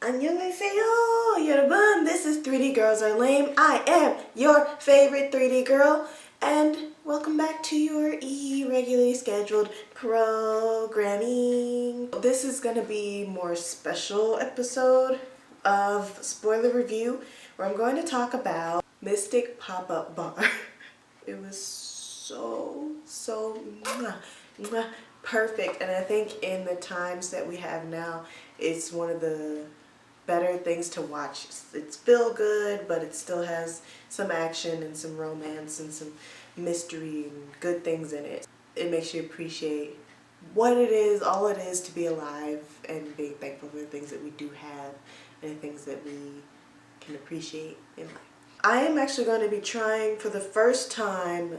Annyeonghaseyo, 여러분. This is 3D Girls Are Lame. I am your favorite 3D girl, and welcome back to your irregularly scheduled programming. This is gonna be a more special episode of spoiler review, where I'm going to talk about Mystic Pop-Up Bar. It was so mwah, mwah, perfect, and I think in the times that we have now, it's one of the better things to watch. It's feel good, but it still has some action and some romance and some mystery and good things in it. It makes you appreciate what it is, all it is to be alive, and being thankful for the things that we do have and the things that we can appreciate in life. I am actually going to be trying for the first time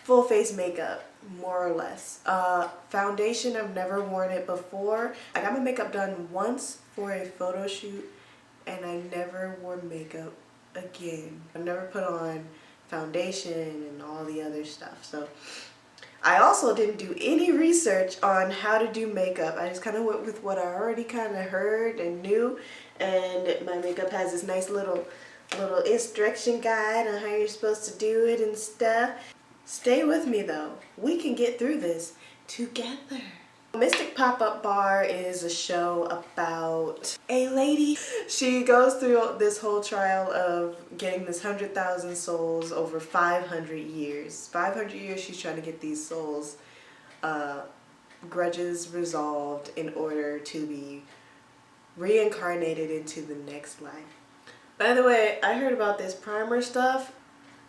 full face makeup, more or less. Foundation, I've never worn it before. I got my makeup done once for a photo shoot, and I never wore makeup again. I've never put on foundation and all the other stuff. So I also didn't do any research on how to do makeup. I just kind of went with what I already kind of heard and knew, and my makeup has this nice little instruction guide on how you're supposed to do it and stuff. Stay with me though. We can get through this together. Mystic Pop-Up Bar is a show about a lady. She goes through this whole trial of getting this 100,000 souls over 500 years. 500 years she's trying to get these souls, grudges resolved in order to be reincarnated into the next life. By the way, I heard about this primer stuff.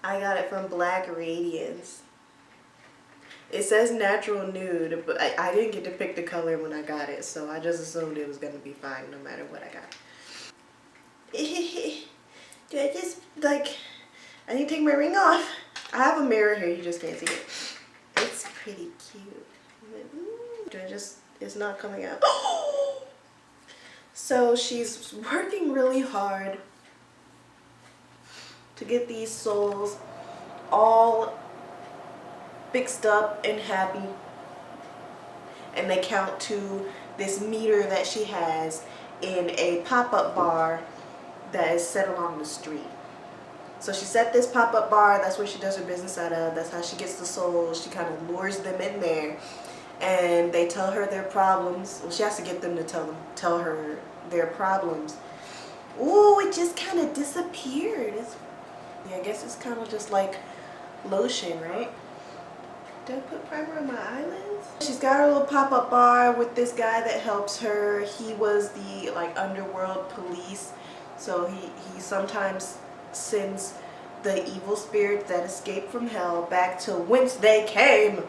I got it from Black Radiance. It says natural nude, but I didn't get to pick the color when I got it, so I just assumed it was going to be fine no matter what I got. Do I just, like, I need to take my ring off. I have a mirror here, you just can't see it. It's pretty cute. Do I just, it's not coming out. So she's working really hard to get these souls all fixed up and happy, and they count to this meter that she has in a pop-up bar that is set along the street. So she set this pop-up bar, that's where she does her business out of, that's how she gets the souls. She kind of lures them in there, and they tell her their problems. Well, she has to get them to tell her their problems. Ooh, it just kind of disappeared. Yeah, I guess it's kind of just like lotion, right? Did I put primer on my eyelids? She's got her little pop-up bar with this guy that helps her. He was the like underworld police, so he sometimes sends the evil spirits that escaped from hell back to whence they came,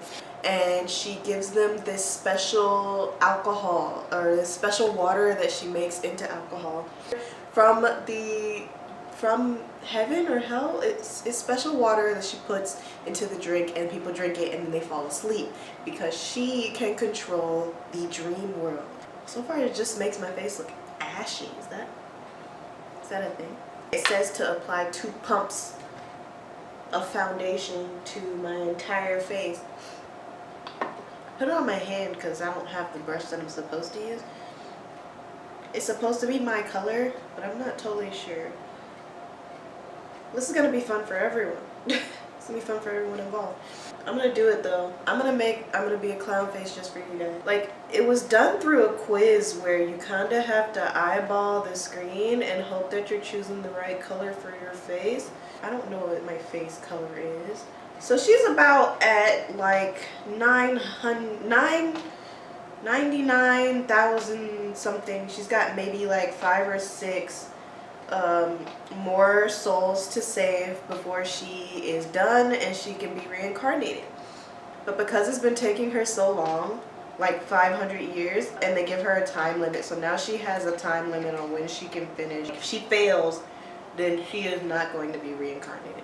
and she gives them this special alcohol, or this special water that she makes into alcohol from heaven or hell. It's special water that she puts into the drink, and people drink it and then they fall asleep because she can control the dream world. So far it just makes my face look ashy. Is that a thing? It says to apply 2 pumps of foundation to my entire face. Put it on my hand because I don't have the brush that I'm supposed to use. It's supposed to be my color, but I'm not totally sure. This is gonna be fun for everyone. It's gonna be fun for everyone involved. I'm gonna do it though. I'm gonna be a clown face just for you guys. Like, it was done through a quiz where you kinda have to eyeball the screen and hope that you're choosing the right color for your face. I don't know what my face color is. So she's about at like 99,000 something. She's got maybe like 5 or 6 more souls to save before she is done and she can be reincarnated. But because it's been taking her so long, like 500 years, and they give her a time limit, so now she has a time limit on when she can finish. If she fails, then she is not going to be reincarnated.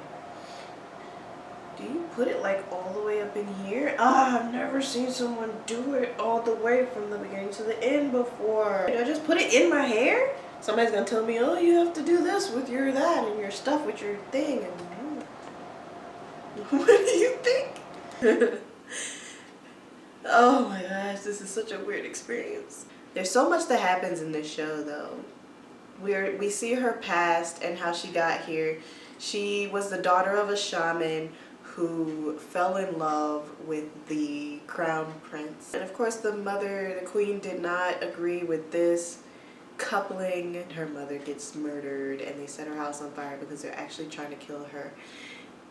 Do you put it like all the way up in here? I've never seen someone do it all the way from the beginning to the end before. Did I just put it in my hair? Somebody's gonna tell me, oh, you have to do this with your that and your stuff with your thing. And what do you think? Oh my gosh, this is such a weird experience. There's so much that happens in this show though. We see her past and how she got here. She was the daughter of a shaman who fell in love with the crown prince. And of course the queen did not agree with this coupling. Her mother gets murdered and they set her house on fire because they're actually trying to kill her.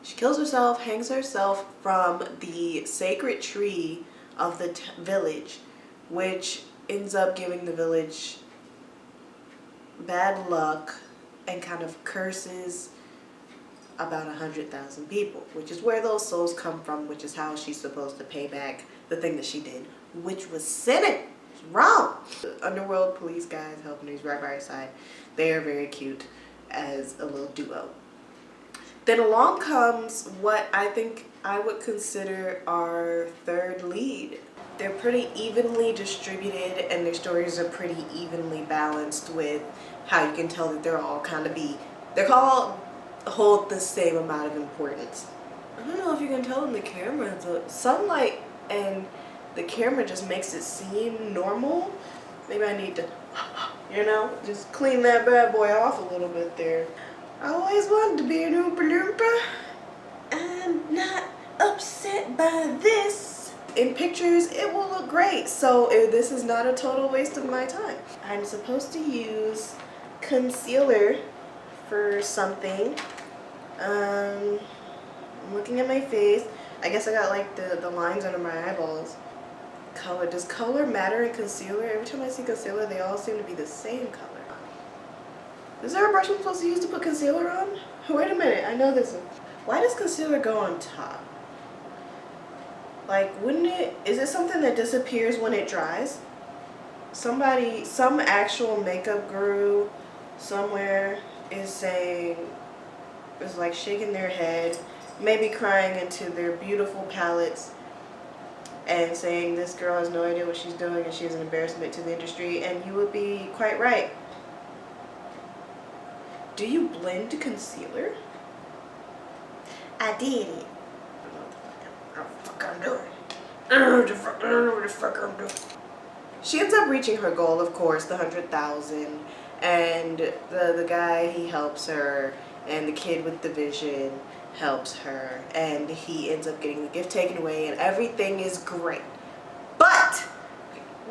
She kills herself, hangs herself from the sacred tree of the village, which ends up giving the village bad luck and kind of curses about 100,000 people, which is where those souls come from, which is how she's supposed to pay back the thing that she did, which was sinning. It's wrong. The underworld police guys helping her, right by her side. They are very cute as a little duo. Then along comes what I think I would consider our third lead. They're pretty evenly distributed and their stories are pretty evenly balanced with how you can tell that they're all they're all hold the same amount of importance. I don't know if you can tell in the camera, the sunlight and the camera just makes it seem normal. Maybe I need to, just clean that bad boy off a little bit there. I always wanted to be an Oompa Loompa. I'm not upset by this. In pictures, it will look great, so this is not a total waste of my time. I'm supposed to use concealer for something. I'm looking at my face. I guess I got like the lines under my eyeballs. Color. Does color matter in concealer? Every time I see concealer, they all seem to be the same color. Is there a brush I'm supposed to use to put concealer on? Wait a minute, I know this one. Why does concealer go on top? Like, is it something that disappears when it dries? Some actual makeup guru somewhere is like shaking their head, maybe crying into their beautiful palettes and saying this girl has no idea what she's doing and she's an embarrassment to the industry, and you would be quite right. Do you blend concealer? I did it. I don't know what the fuck I'm doing. I don't know what the fuck I'm doing. She ends up reaching her goal, of course, the 100,000. And the guy, he helps her. And the kid with the vision helps her. And he ends up getting the gift taken away. And everything is great. But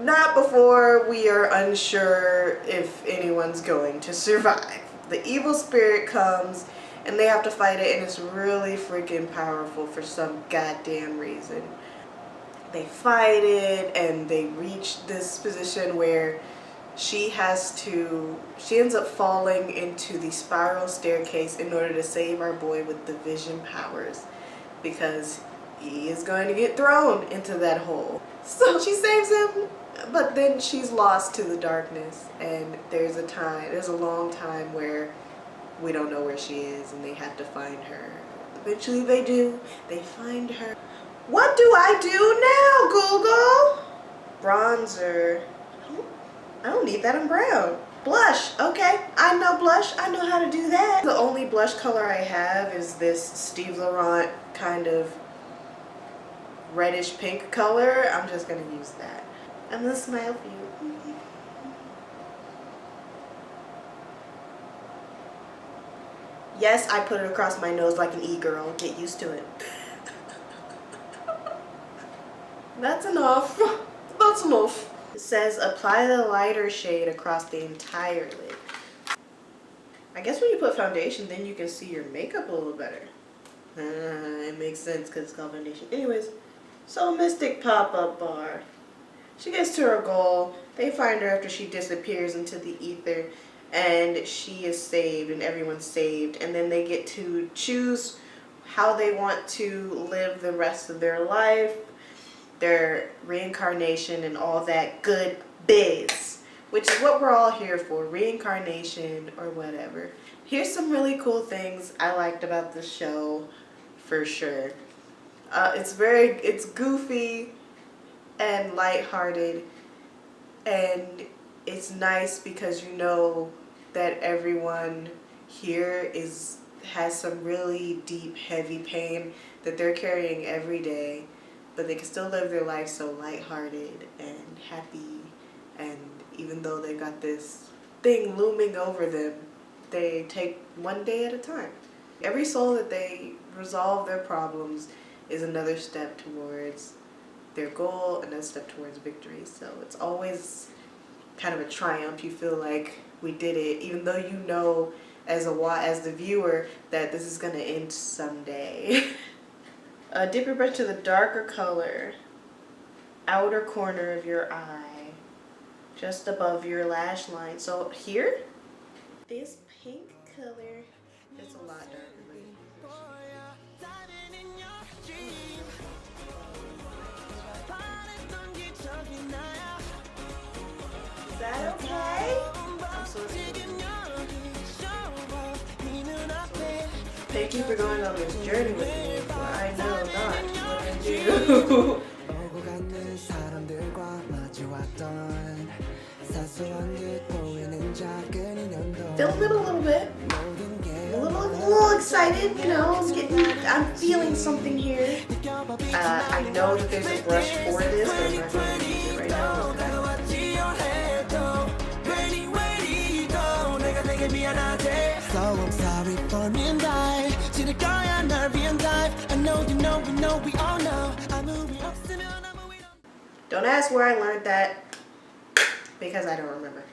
not before we are unsure if anyone's going to survive. The evil spirit comes and they have to fight it, and it's really freaking powerful for some goddamn reason. They fight it and they reach this position where she ends up falling into the spiral staircase in order to save our boy with the vision powers, because he is going to get thrown into that hole. So she saves him, but then she's lost to the darkness, and there's a long time where we don't know where she is and they have to find her. Eventually they do. They find her. What do I do now, Google? Bronzer. I don't need that, I'm brown. Blush, okay. I know blush, I know how to do that. The only blush color I have is this Steve Laurent kind of reddish pink color. I'm just gonna use that. I'm gonna smile for you. Yes, I put it across my nose like an e-girl. Get used to it. That's enough. That's enough. It says apply the lighter shade across the entire lid. I guess when you put foundation, then you can see your makeup a little better. It makes sense because it's called foundation. Anyways, so Mystic Pop-Up Bar. She gets to her goal. They find her after she disappears into the ether. And she is saved and everyone's saved. And then they get to choose how they want to live the rest of their life. Their reincarnation and all that good biz. Which is what we're all here for. Reincarnation or whatever. Here's some really cool things I liked about the show. For sure. It's goofy and lighthearted. And it's nice because you know that everyone here has some really deep, heavy pain that they're carrying every day, but they can still live their life so lighthearted and happy, and even though they got this thing looming over them. They take one day at a time. Every soul that they resolve their problems is another step towards their goal, another step towards victory. So it's always kind of a triumph. You feel like we did it, even though you know as the viewer that this is gonna end someday. Dip your brush to the darker color, outer corner of your eye, just above your lash line. So here, this pink color is a lot darker. Is that okay? I'm so sorry. Thank you for going on this journey with me, for I know not what I do. Feeling it a little bit. A little excited, you know. I'm feeling something here. I know that there's a brush for this, but I'm not going to use it right now. So I'm sorry for me and I. 지를 거야 널 위한 dive. I know you know we know we all know. 아무리 없으면 아무 일. Don't ask where I learned that, because I don't remember.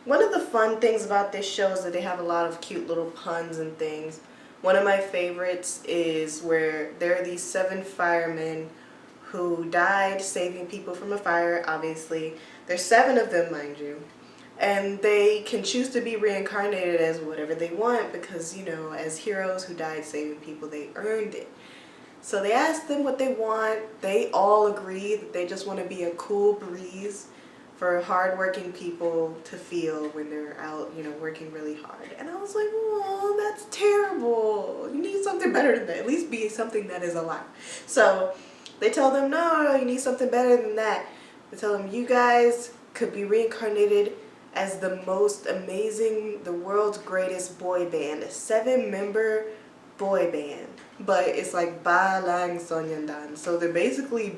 One of the fun things about this show is that they have a lot of cute little puns and things. One of my favorites is where there are these 7 firemen who died saving people from a fire, obviously. There's 7 of them, mind you. And they can choose to be reincarnated as whatever they want because, you know, as heroes who died saving people, they earned it. So they asked them what they want. They all agree that they just want to be a cool breeze for hardworking people to feel when they're out, you know, working really hard. And I was like, oh, that's terrible. You need something better than that. At least be something that is alive. So they tell them, no, you need something better than that. They tell them, you guys could be reincarnated as the most amazing, the world's greatest boy band, a 7-member boy band. But it's like Ba Lang Sonyeondan. So they're BLS,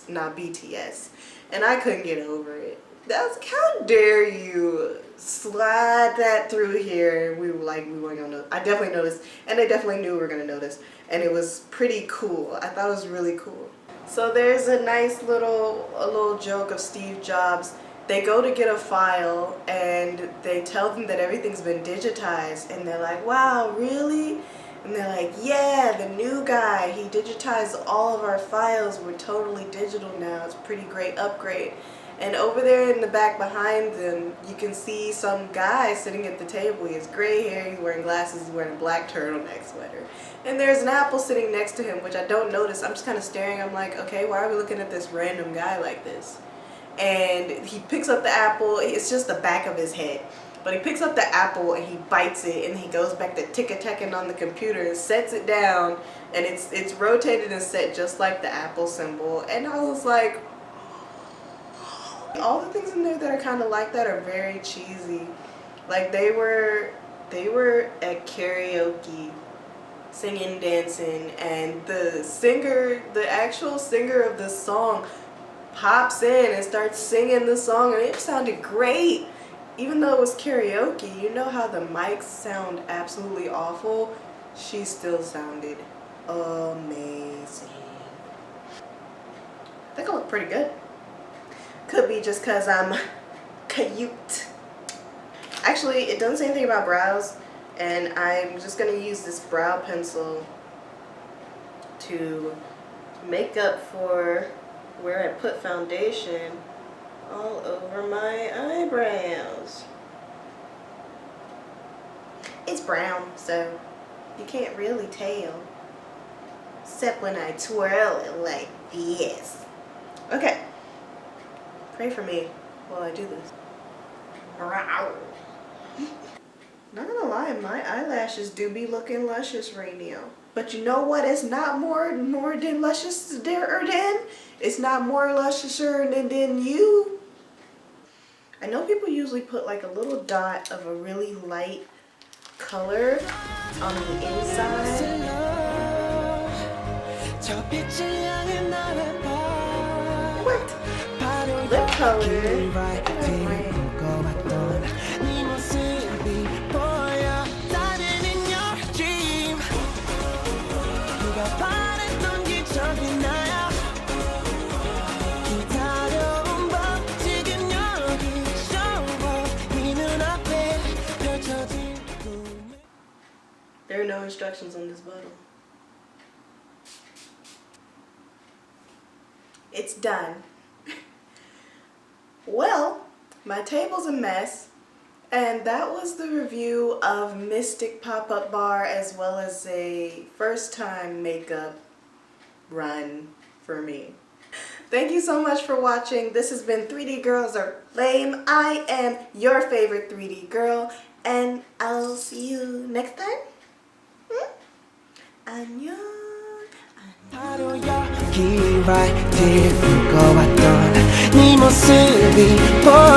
not BTS. And I couldn't get over it. That's, how dare you slide that through here. We weren't gonna know. I definitely noticed, and they definitely knew we were gonna notice. And it was pretty cool. I thought it was really cool. So there's a nice little joke of Steve Jobs. They go to get a file and they tell them that everything's been digitized, and they're like, wow, really? And they're like, yeah, the new guy, he digitized all of our files. We're totally digital now. It's a pretty great upgrade. And over there in the back behind them, you can see some guy sitting at the table. He has gray hair, he's wearing glasses, he's wearing a black turtleneck sweater. And there's an apple sitting next to him, which I don't notice. I'm just kind of staring. I'm like, okay, why are we looking at this random guy like this? And he picks up the apple. It's just the back of his head. But he picks up the apple and he bites it, and he goes back to tick-a-tacking on the computer and sets it down, and it's rotated and set just like the apple symbol. And I was like, all the things in there that are kind of like that are very cheesy. Like they were at karaoke, singing, dancing, and the actual singer of the song pops in and starts singing the song, and it sounded great. Even though it was karaoke, you know how the mics sound absolutely awful? She still sounded amazing. I think I look pretty good. Could be just because I'm cute. Actually, it doesn't say anything about brows, and I'm just going to use this brow pencil to make up for where I put foundation all over my eyebrows. It's brown, so you can't really tell, except when I twirl it like this. Okay, pray for me while I do this. Not gonna lie, my eyelashes do be looking luscious right now. But you know what? It's not more than luscious than. It's not more lusciouser than you. I know people usually put like a little dot of a really light color on the inside. It worked. Lip color. 길 밝힐 것 같던 네 모습이 보여 Starting in your dream 네가 바랬던 기적이 나야 기다려온 밤 지금 여기 show up 네 눈앞에 펼쳐진 꿈 There are no instructions on this bottle. It's done. Well, my table's a mess, and that was the review of Mystic Pop-Up Bar as well as a first-time makeup run for me. Thank you so much for watching. This has been 3D Girls Are Lame. I am your favorite 3D girl, and I'll see you next time. 안녕. 바로 여기 right there 것 같던 네 모습이 보여